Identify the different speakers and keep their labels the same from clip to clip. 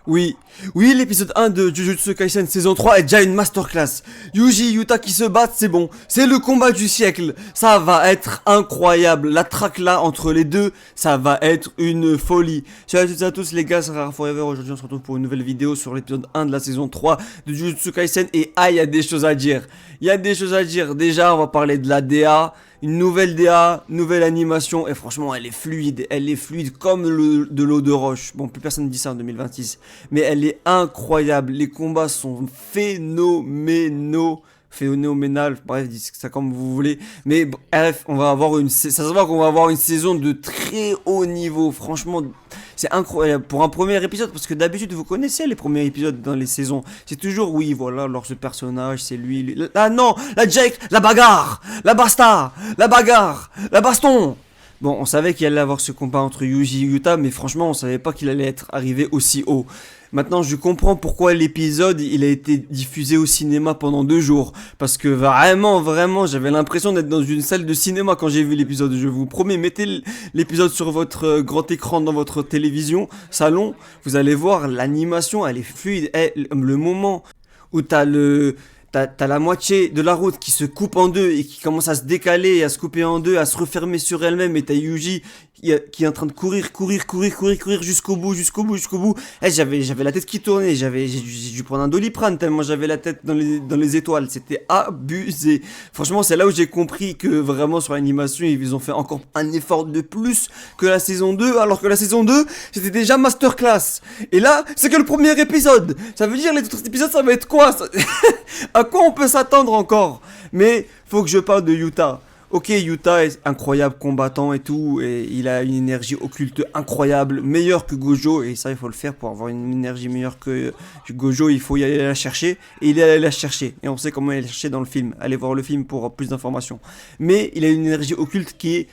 Speaker 1: Oui, oui, l'épisode 1 de Jujutsu Kaisen saison 3 est déjà une masterclass. Yuji et Yuta qui se battent, c'est bon. C'est le combat du siècle. Ça va être incroyable. La traque là entre les deux, ça va être une folie. Salut à toutes et à tous les gars, c'est Rara Forever. Aujourd'hui on se retrouve pour une nouvelle vidéo sur l'épisode 1 de la saison 3 de Jujutsu Kaisen. Et il y a des choses à dire. Il y a des choses à dire. Déjà, on va parler de la DA. Une nouvelle DA, nouvelle animation, et franchement elle est fluide comme de l'eau de roche. Bon, plus personne ne dit ça en 2026, mais elle est incroyable, les combats sont phénoménal, bref, dites ça comme vous voulez, mais bref, ça se voit qu'on va avoir une saison de très haut niveau, franchement, c'est incroyable, pour un premier épisode, parce que d'habitude, vous connaissez les premiers épisodes dans les saisons, c'est toujours, oui, voilà, alors ce personnage, c'est lui, ah non, la Jake, la bagarre, la basta, la bagarre, la baston. Bon, on savait qu'il allait avoir ce combat entre Yuji et Yuta, mais franchement, on savait pas qu'il allait être arrivé aussi haut. Maintenant, je comprends pourquoi l'épisode, il a été diffusé au cinéma pendant 2 jours. Parce que vraiment, j'avais l'impression d'être dans une salle de cinéma quand j'ai vu l'épisode. Je vous promets, mettez l'épisode sur votre grand écran dans votre télévision, salon. Vous allez voir, l'animation, elle est fluide. Le moment où T'as la moitié de la route qui se coupe en deux et qui commence à se décaler, à se couper en deux, à se refermer sur elle-même. Et t'as Yuji qui est en train de courir jusqu'au bout. J'avais la tête qui tournait, j'ai dû prendre un Doliprane tellement j'avais la tête dans les étoiles. C'était abusé. Franchement, c'est là où j'ai compris que vraiment sur l'animation, ils ont fait encore un effort de plus que la saison 2, alors que la saison 2, c'était déjà masterclass. Et là, c'est que le premier épisode. Ça veut dire les autres épisodes, ça va être quoi ça À quoi on peut s'attendre encore? Mais faut que je parle de Yuta. Ok, Yuta est incroyable combattant et tout, et il a une énergie occulte incroyable, meilleure que Gojo, et ça il faut le faire pour avoir une énergie meilleure que Gojo, il faut y aller la chercher, et il est allé la chercher, et on sait comment il la chercher dans le film, allez voir le film pour plus d'informations. Mais il a une énergie occulte qui est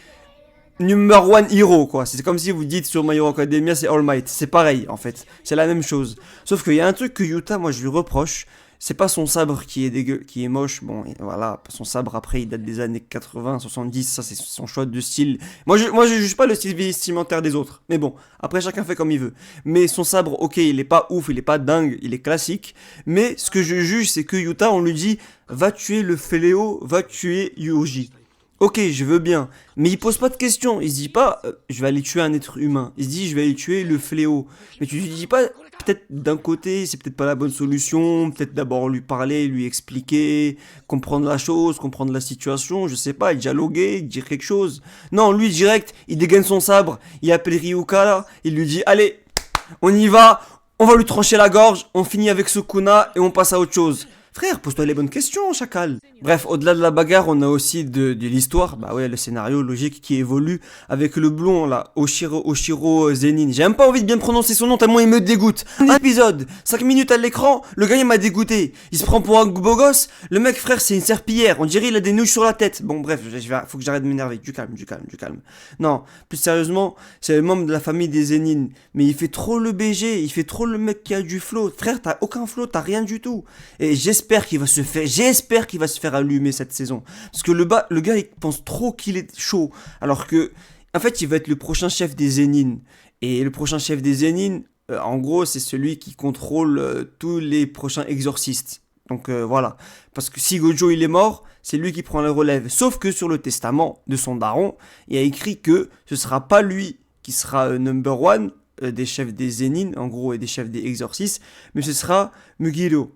Speaker 1: number one hero, quoi. C'est comme si vous dites sur My Hero Academia c'est All Might, c'est pareil en fait, c'est la même chose. Sauf qu'il y a un truc que Yuta, moi je lui reproche. C'est pas son sabre qui est dégueu, qui est moche, bon, voilà, son sabre après il date des années 80, 70, ça c'est son choix de style. Moi je juge pas le style vestimentaire des autres, mais bon, après chacun fait comme il veut. Mais son sabre, ok, il est pas ouf, il est pas dingue, il est classique, mais ce que je juge c'est que Yuta, on lui dit, va tuer le fléau, va tuer Yuji. Ok, je veux bien, mais il pose pas de questions, il se dit pas, je vais aller tuer un être humain, il se dit, je vais aller tuer le fléau. Mais tu lui dis pas, peut-être d'un côté, c'est peut-être pas la bonne solution, peut-être d'abord lui parler, lui expliquer, comprendre la chose, comprendre la situation, je sais pas, dialoguer, dire quelque chose. Non, lui, direct, il dégaine son sabre, il appelle Ryuka là, il lui dit, allez, on y va, on va lui trancher la gorge, on finit avec Sukuna et on passe à autre chose. Frère, pose-toi les bonnes questions, chacal. Bref, au-delà de la bagarre, on a aussi de l'histoire, bah ouais, le scénario logique qui évolue avec le blond là, Oshiro Zenin. J'ai même pas envie de bien prononcer son nom tellement il me dégoûte. Un épisode, 5 minutes à l'écran, le gars il m'a dégoûté. Il se prend pour un beau gosse, le mec frère c'est une serpillière, on dirait il a des nouilles sur la tête. Bon bref, faut que j'arrête de m'énerver, du calme. Non, plus sérieusement, c'est le membre de la famille des Zenin, mais il fait trop le BG, il fait trop le mec qui a du flow. Frère, t'as aucun flow, t'as rien du tout. Et j'espère qu'il va se faire allumer cette saison. Parce que le gars, il pense trop qu'il est chaud. Alors que, en fait, il va être le prochain chef des Zenin. Et le prochain chef des Zenin, en gros, c'est celui qui contrôle tous les prochains exorcistes. Donc voilà. Parce que si Gojo il est mort, c'est lui qui prend la relève. Sauf que sur le testament de son daron, il y a écrit que ce sera pas lui qui sera number one des chefs des Zenin, en gros, et des chefs des exorcistes, mais ce sera Mugiro.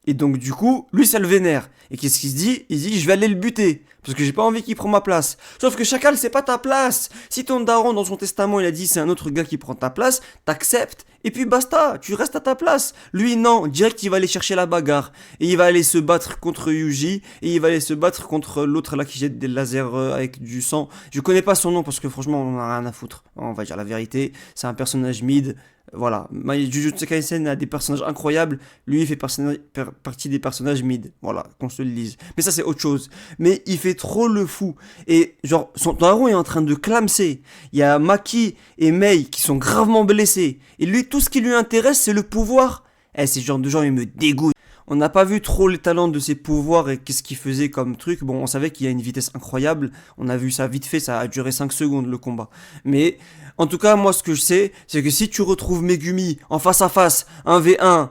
Speaker 1: Et donc du coup, lui ça le vénère. Et qu'est-ce qu'il se dit? Il se dit je vais aller le buter. Parce que j'ai pas envie qu'il prenne ma place. Sauf que chacal, c'est pas ta place. Si ton daron dans son testament il a dit c'est un autre gars qui prend ta place, t'acceptes. Et puis basta, tu restes à ta place. Lui non, direct il va aller chercher la bagarre. Et il va aller se battre contre Yuji. Et il va aller se battre contre l'autre là qui jette des lasers avec du sang. Je connais pas son nom parce que franchement on en a rien à foutre. On va dire la vérité, c'est un personnage mid. Voilà, Jujutsu Kaisen a des personnages incroyables, lui il fait partie des personnages mid, voilà, qu'on se le dise. Mais ça c'est autre chose. Mais il fait trop le fou. Et genre, son daron est en train de clamser. Il y a Maki et Mei qui sont gravement blessés. Et lui, tout ce qui lui intéresse, c'est le pouvoir. Ces genres de gens, ils me dégoûtent. On n'a pas vu trop les talents de ses pouvoirs et qu'est-ce qu'il faisait comme truc. Bon, on savait qu'il y a une vitesse incroyable. On a vu ça vite fait, ça a duré 5 secondes le combat. Mais En tout cas, moi, ce que je sais, c'est que si tu retrouves Megumi en face à face, 1v1,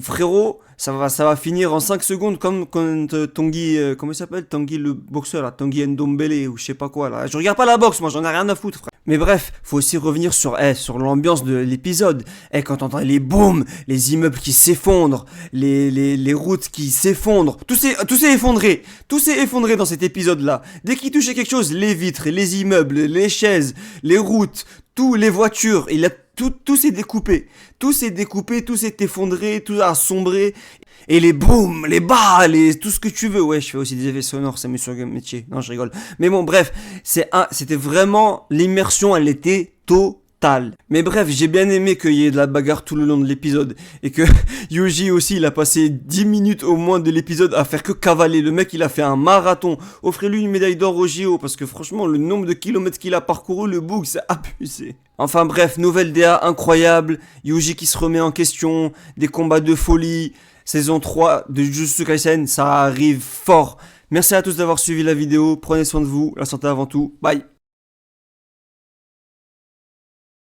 Speaker 1: frérot, ça va finir en 5 secondes comme quand Tanguy, comment il s'appelle? Tanguy le boxeur là, Tanguy Ndombele ou je sais pas quoi là. Je regarde pas la boxe, moi j'en ai rien à foutre, frère. Mais bref, faut aussi revenir sur l'ambiance de l'épisode. Quand t'entends les booms, les immeubles qui s'effondrent, les routes qui s'effondrent, tout s'est effondré. Tout s'est effondré dans cet épisode-là. Dès qu'il touchait quelque chose, les vitres, les immeubles, les chaises, les routes, les voitures, tout s'est découpé. Tout s'est découpé, tout s'est effondré, tout a sombré. Et les booms, les bas, tout ce que tu veux. Ouais, je fais aussi des effets sonores, c'est monsieur métier. Non, je rigole. Mais bon, bref, c'était vraiment, l'immersion, elle était totale. Mais bref, j'ai bien aimé qu'il y ait de la bagarre tout le long de l'épisode. Et que Yuji aussi, il a passé 10 minutes au moins de l'épisode à faire que cavaler. Le mec, il a fait un marathon. Offrez-lui une médaille d'or au JO. Parce que franchement, le nombre de kilomètres qu'il a parcouru, le bug, c'est abusé. Enfin bref, nouvelle DA incroyable. Yuji qui se remet en question. Des combats de folie. Saison 3 de Jujutsu Kaisen, ça arrive fort. Merci à tous d'avoir suivi la vidéo. Prenez soin de vous. La santé avant tout. Bye.